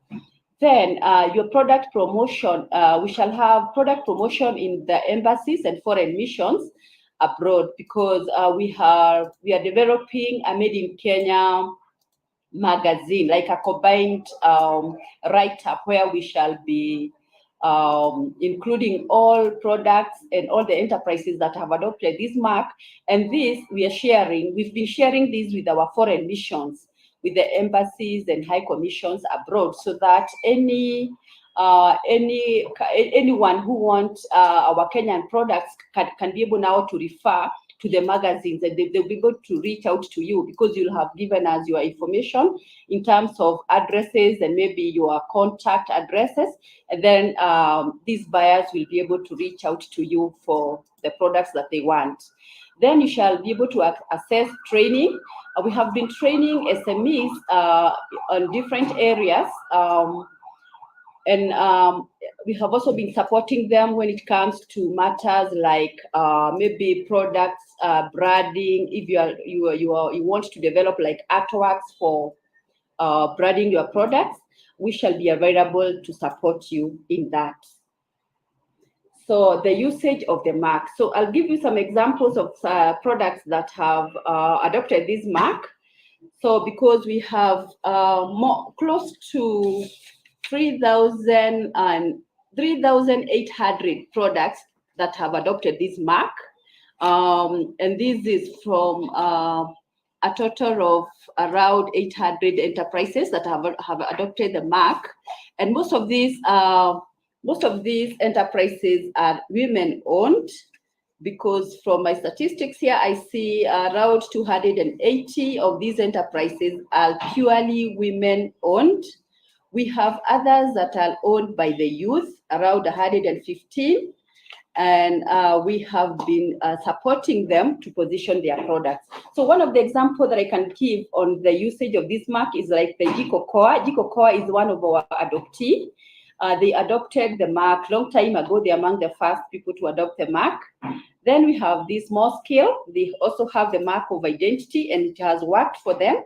Then your product promotion, we shall have product promotion in the embassies and foreign missions abroad, because we are developing a Made in Kenya magazine, like a combined write-up where we shall be including all products and all the enterprises that have adopted this mark. And this we've been sharing this with our foreign missions, with the embassies and high commissions abroad, so that anyone who wants our Kenyan products can be able now to refer to the magazines, and they'll be able to reach out to you, because you'll have given us your information in terms of addresses and maybe your contact addresses. And then these buyers will be able to reach out to you for the products that they want. Then you shall be able to access training. We have been training SMEs on different areas. And we have also been supporting them when it comes to matters like maybe products branding. If you want to develop like artworks for branding your products, we shall be available to support you in that. So the usage of the mark. So I'll give you some examples of products that have adopted this mark. So because we have close to 3,800 products that have adopted this mark. And this is from a total of around 800 enterprises that have adopted the mark. And most of these enterprises are women-owned, because from my statistics here, I see around 280 of these enterprises are purely women-owned. We have others that are owned by the youth, around 115, and we have been supporting them to position their products. So one of the examples that I can give on the usage of this mark is like the Jikokoa. Jikokoa is one of our adoptees. They adopted the mark long time ago. They're among the first people to adopt the mark. Then we have this Small Scale. They also have the mark of identity, and it has worked for them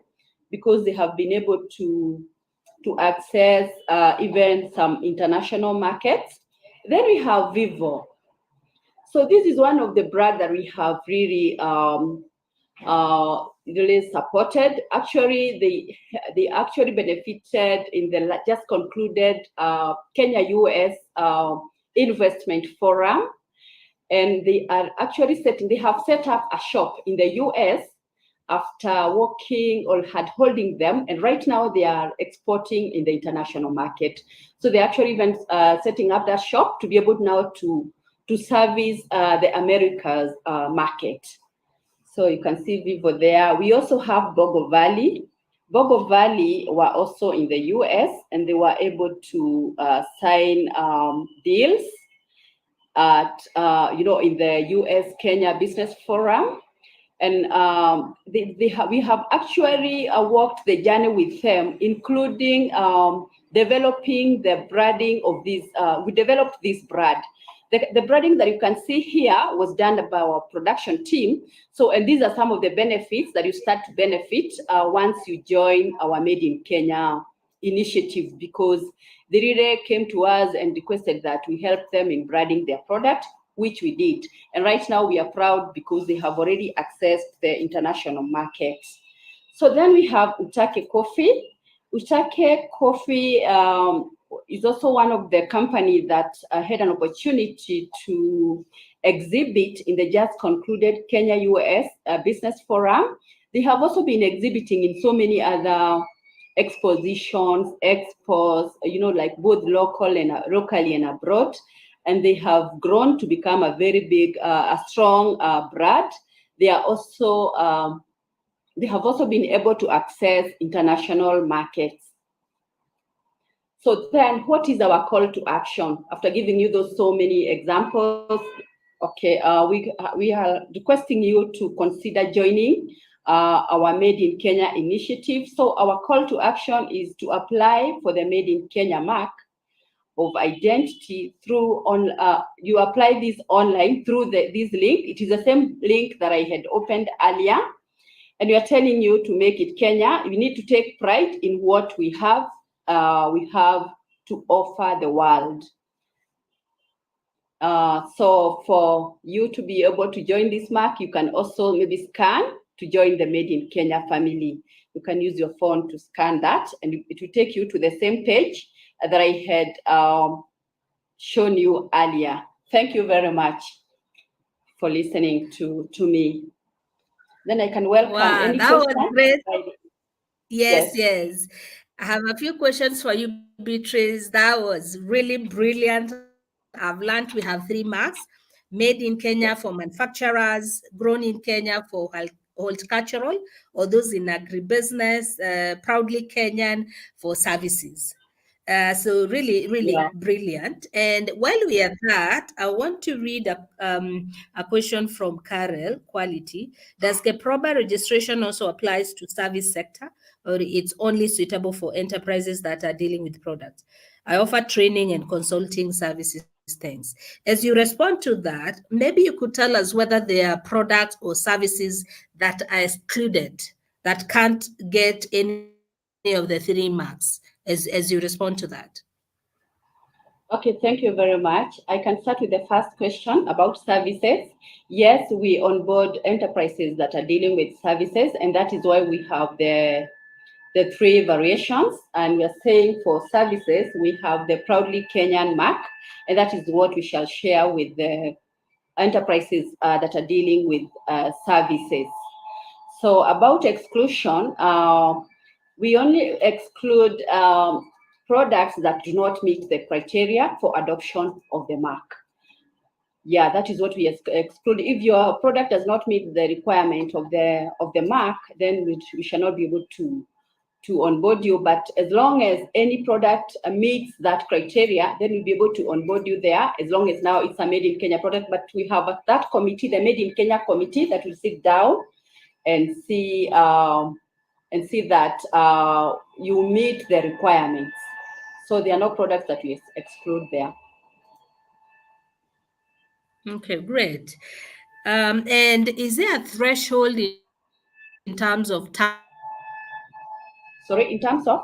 because they have been able to access even some international markets. Then we have Vivo. So this is one of the brands that we have really supported. Actually, they actually benefited in the just concluded Kenya-US investment forum, and they are actually they have set up a shop in the US after working or holding them, and right now they are exporting in the international market. So they're actually even setting up that shop to be able now to service the Americas market. So you can see Vivo there. We also have Bogo Valley. Bogo Valley were also in the US, and they were able to sign deals at in the US Kenya Business Forum. And we have actually walked the journey with them, including developing the branding of this. We developed this brand. The branding that you can see here was done by our production team. So, and these are some of the benefits that you start to benefit once you join our Made in Kenya initiative, because they really came to us and requested that we help them in branding their product, which we did. And right now we are proud because they have already accessed the international markets. So then we have Utake Coffee. Utake Coffee is also one of the companies that had an opportunity to exhibit in the just concluded Kenya-US Business Forum. They have also been exhibiting in so many other expositions, expos, like both locally and abroad. And they have grown to become a very big, a strong brand. They have also been able to access international markets. So then what is our call to action? After giving you those so many examples, okay, we are requesting you to consider joining our Made in Kenya initiative. So our call to action is to apply for the Made in Kenya mark of identity through you apply this online through this link. It is the same link that I had opened earlier, and we are telling you to make it Kenya. You need to take pride in what we have to offer the world. So for you to be able to join this mark, you can also maybe scan to join the Made in Kenya family. You can use your phone to scan that, and it will take you to the same page that I had shown you earlier. Thank you very much for listening to me. Then I can welcome any questions. That was great. Yes. I have a few questions for you, Beatrice. That was really brilliant. I've learned we have 3 marks: made in Kenya for manufacturers, grown in Kenya for horticultural, or those in agribusiness, proudly Kenyan for services. So really brilliant. And while we are that, I want to read a question from Karel Quality. Does KEPROBA registration also applies to service sector, or it's only suitable for enterprises that are dealing with products? I offer training and consulting services. Thanks. As you respond to that, maybe you could tell us whether there are products or services that are excluded, that can't get any of the 3 marks, as you respond to that. Okay, thank you very much. I can start with the first question about services. Yes, we onboard enterprises that are dealing with services, and that is why we have the 3 variations. And we are saying for services, we have the proudly Kenyan mark, and that is what we shall share with the enterprises that are dealing with services. So about exclusion, we only exclude products that do not meet the criteria for adoption of the mark. Yeah, that is what we exclude. If your product does not meet the requirement of the mark, then we shall not be able to onboard you. But as long as any product meets that criteria, then we'll be able to onboard you there, as long as now it's a Made in Kenya product. But we have that committee, the Made in Kenya committee, that will sit down and see that you meet the requirements. So there are no products that we exclude there. Okay, great. And is there a threshold in terms of Sorry, in terms of?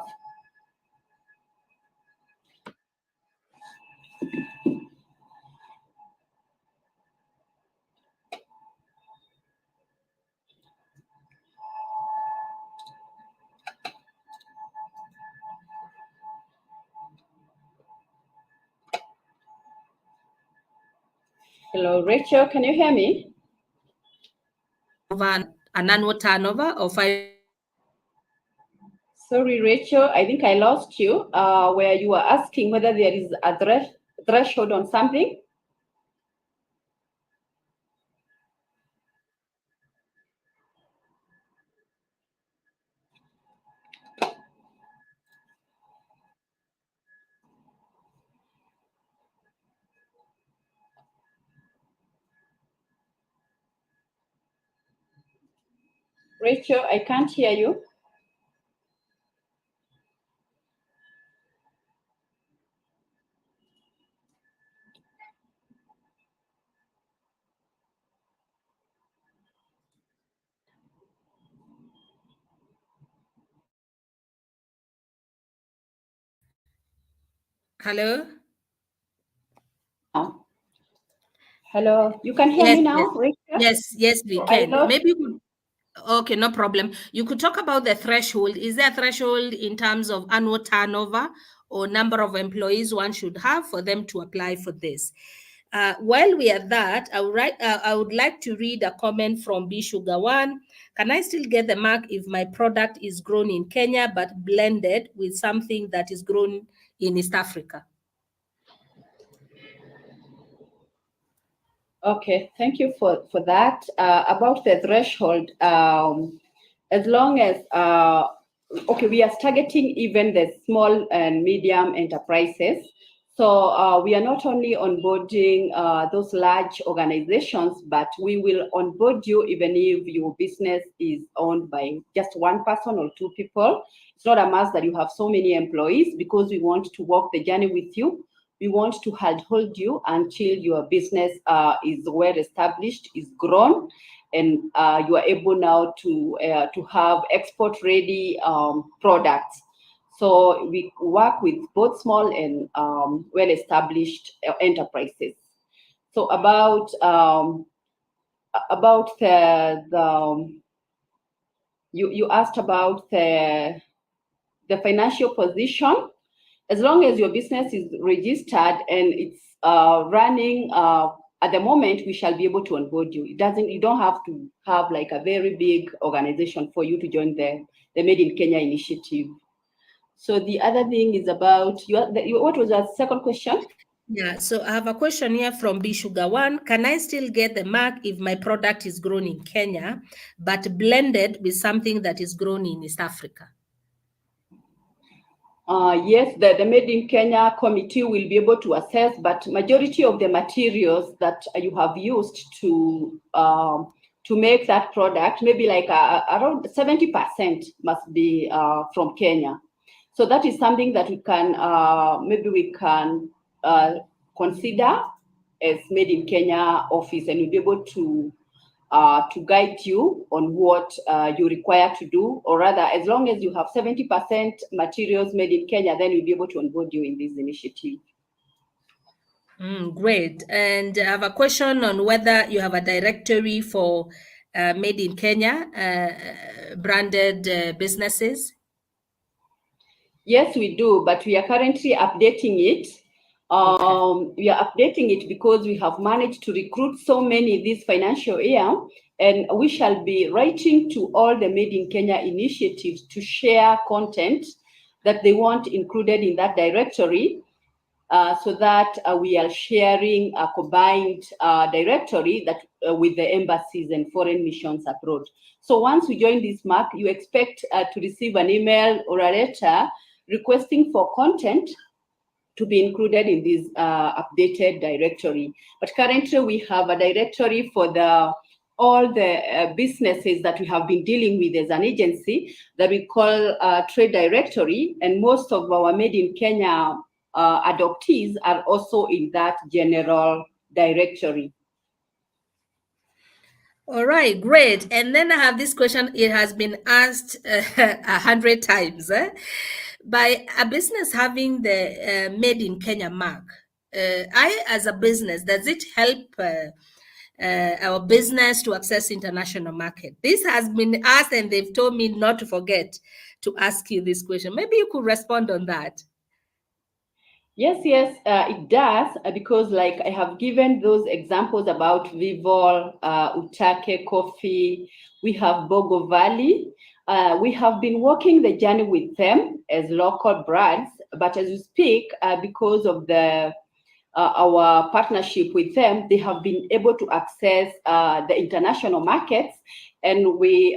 Hello, Rachel, can you hear me? an annual turnover of 5 Sorry, Rachel, I think I lost you where you were asking whether there is a threshold on something. Rachel, I can't hear you. Hello? Hello, you can hear me now, Rachel? Yes, we can. Maybe you could. Okay, no problem. You could talk about the threshold. Is there a threshold in terms of annual turnover or number of employees one should have for them to apply for this? While we are that, I would like to read a comment from B Sugar One. Can I still get the mark if my product is grown in Kenya but blended with something that is grown in East Africa? Okay, thank you for that. About the threshold, as long as, okay, we are targeting even the small and medium enterprises. So we are not only onboarding those large organizations, but we will onboard you even if your business is owned by just one person or two people. It's not a must that you have so many employees, because we want to walk the journey with you. We want to hold you until your business is well established, is grown, and you are able now to have export ready products. So we work with both small and well established enterprises. So about you asked about the financial position. As long as your business is registered and it's running at the moment, we shall be able to onboard you. You don't have to have like a very big organization for you to join the Made in Kenya initiative. So the other thing is about what was your second question? Yeah, so I have a question here from B Sugar One. Can I still get the mark if my product is grown in Kenya, but blended with something that is grown in East Africa? Yes, the Made in Kenya committee will be able to assess, but majority of the materials that you have used to make that product, maybe like around 70% must be from Kenya. So that is something that we can consider as Made in Kenya office, and we'll be able to guide you on what you require to do, or rather, as long as you have 70% materials made in Kenya, then we'll be able to onboard you in this initiative. Great. And I have a question on whether you have a directory for Made in Kenya branded businesses. Yes, we do, but we are currently updating it. We are updating it because we have managed to recruit so many this financial year, and we shall be writing to all the Made in Kenya initiatives to share content that they want included in that directory, so that we are sharing a combined directory that with the embassies and foreign missions abroad. So once we join this mark, you expect to receive an email or a letter requesting for content to be included in this updated directory. But currently we have a directory for all the businesses that we have been dealing with as an agency that we call trade directory, and most of our Made in Kenya adoptees are also in that general directory. All right, great. And then I have this question. It has been asked 100 times. By a business having the Made in Kenya mark, I, as a business, does it help our business to access international market? This has been asked, and they've told me not to forget to ask you this question. Maybe you could respond on that. Yes, it does, because like I have given those examples about Vivol, Utake Coffee, we have Bogo Valley. We have been walking the journey with them as local brands, but as we speak, because of our partnership with them, they have been able to access the international markets, and we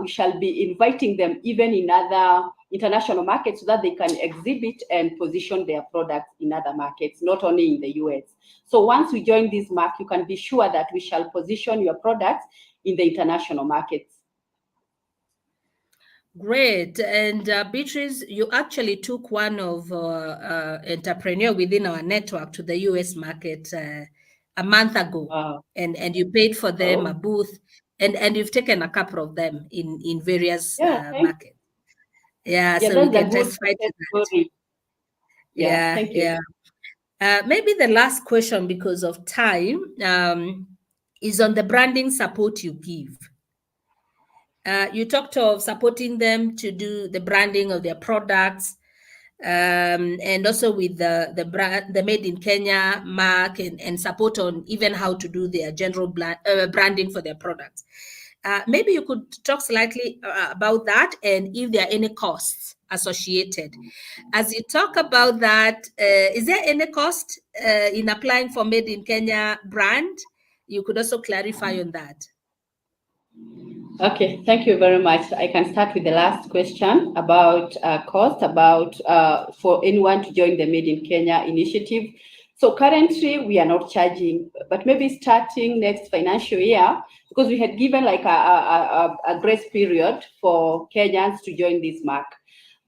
shall be inviting them even in other international markets so that they can exhibit and position their products in other markets, not only in the US. So once we join this mark, you can be sure that we shall position your products in the international markets. Great. And Beatrice, you actually took one of entrepreneur within our network to the US market a month ago, and you paid for them a booth, and you've taken a couple of them in various markets. Yeah, so you can testify to that. Yeah, thank you. Maybe the last question, because of time, is on the branding support you give. You talked of supporting them to do the branding of their products, and also with the brand, the Made in Kenya mark, and support on even how to do their general branding for their products. Maybe you could talk slightly about that, and if there are any costs associated. As you talk about that, is there any cost in applying for Made in Kenya brand? You could also clarify on that. Okay, thank you very much. I can start with the last question about cost, about for anyone to join the Made in Kenya initiative. So currently we are not charging, but maybe starting next financial year, because we had given like a grace period for Kenyans to join this mark,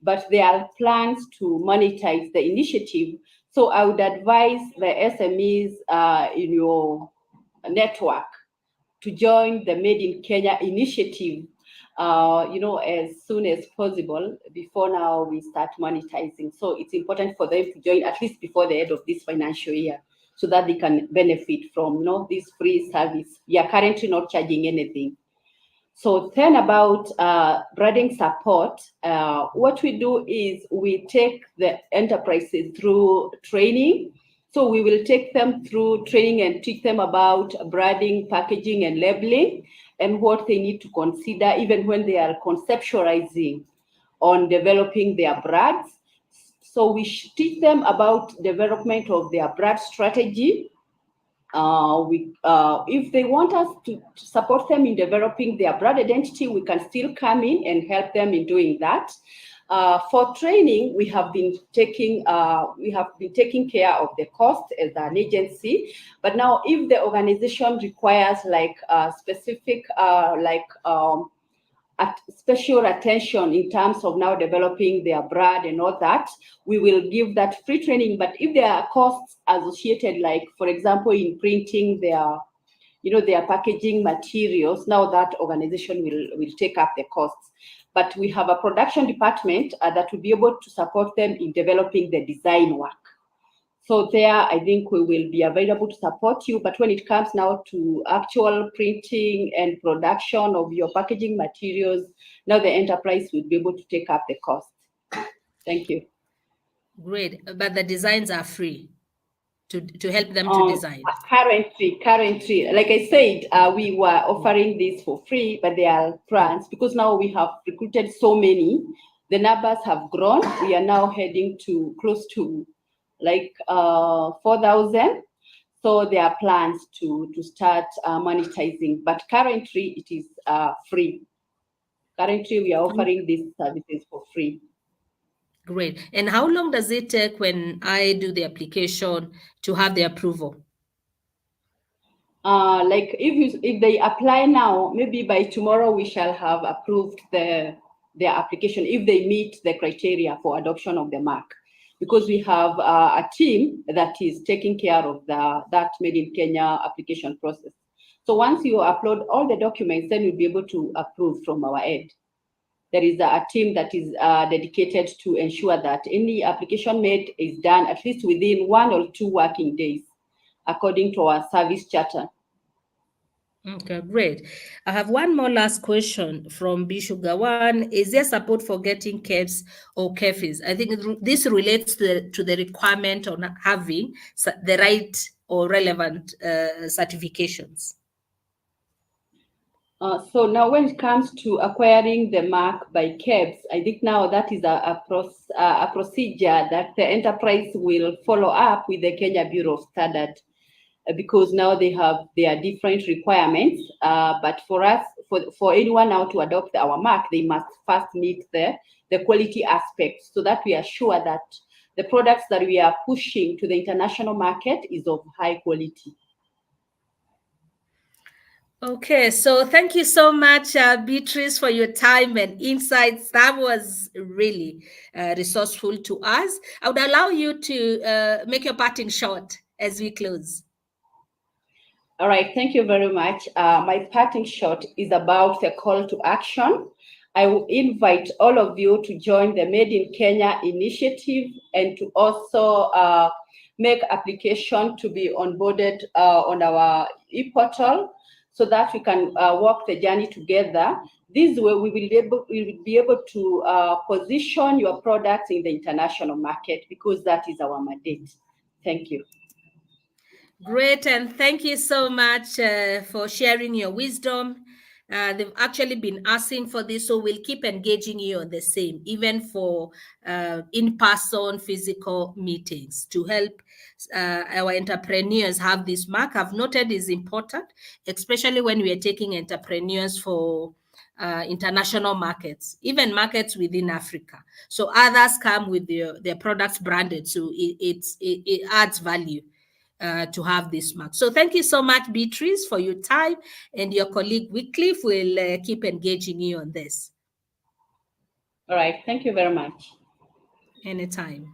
but there are plans to monetize the initiative. So I would advise the SMEs in your network to join the Made in Kenya initiative, as soon as possible. Before now we start monetizing. So it's important for them to join at least before the end of this financial year, so that they can benefit from, this free service. We are currently not charging anything. So then about branding support, what we do is we take the enterprises through training. So we will take them through training and teach them about branding, packaging, and labeling, and what they need to consider even when they are conceptualizing on developing their brands. So we teach them about development of their brand strategy. If they want us to support them in developing their brand identity, we can still come in and help them in doing that. For training, we have been taking care of the cost as an agency. But now, if the organization requires like specific special attention in terms of now developing their brand and all that, we will give that free training. But if there are costs associated, like for example, in printing their packaging materials, now that organization will take up the costs. But we have a production department that will be able to support them in developing the design work. So there, I think we will be available to support you. But when it comes now to actual printing and production of your packaging materials, now the enterprise will be able to take up the cost. Thank you. Great. But the designs are free to help them to design? Currently, like I said, we were offering this for free, but there are plans, because now we have recruited so many, the numbers have grown. We are now heading to close to like 4,000. So there are plans to start monetizing, but currently it is free. Currently, we are offering these services for free. Great. And how long does it take when I do the application to have the approval? Like if they apply now, maybe by tomorrow we shall have approved their application if they meet the criteria for adoption of the mark, because we have a team that is taking care of that Made in Kenya application process. So once you upload all the documents, then we'll be able to approve from our end. There is a team that is dedicated to ensure that any application made is done at least within 1 or 2 working days, according to our service charter. Okay, great. I have one more last question from Bishuga. One, is there support for getting KEPs or KEFIs? I think this relates to the requirement on having the right or relevant certifications. So now when it comes to acquiring the mark by KEPs, I think now that is a procedure that the enterprise will follow up with the Kenya Bureau of Standards, because now they have their different requirements. But for us, for anyone now to adopt our mark, they must first meet the quality aspects, so that we are sure that the products that we are pushing to the international market is of high quality. Okay, so thank you so much, Beatrice, for your time and insights. That was really resourceful to us. I would allow you to make your parting shot as we close. All right, thank you very much. My parting shot is about the call to action. I will invite all of you to join the Made in Kenya initiative, and to also make application to be onboarded on our e-portal, so that we can walk the journey together. This way, we will be able to position your products in the international market, because that is our mandate. Thank you. Great, and thank you so much for sharing your wisdom. They've actually been asking for this, so we'll keep engaging you on the same, even for in-person physical meetings, to help our entrepreneurs have this mark. I've noted is important, especially when we are taking entrepreneurs for international markets, even markets within Africa. So others come with their products branded, so it adds value to have this mark. So thank you so much, Beatrice, for your time, and your colleague Wycliffe will keep engaging you on this. All right, thank you very much. Anytime.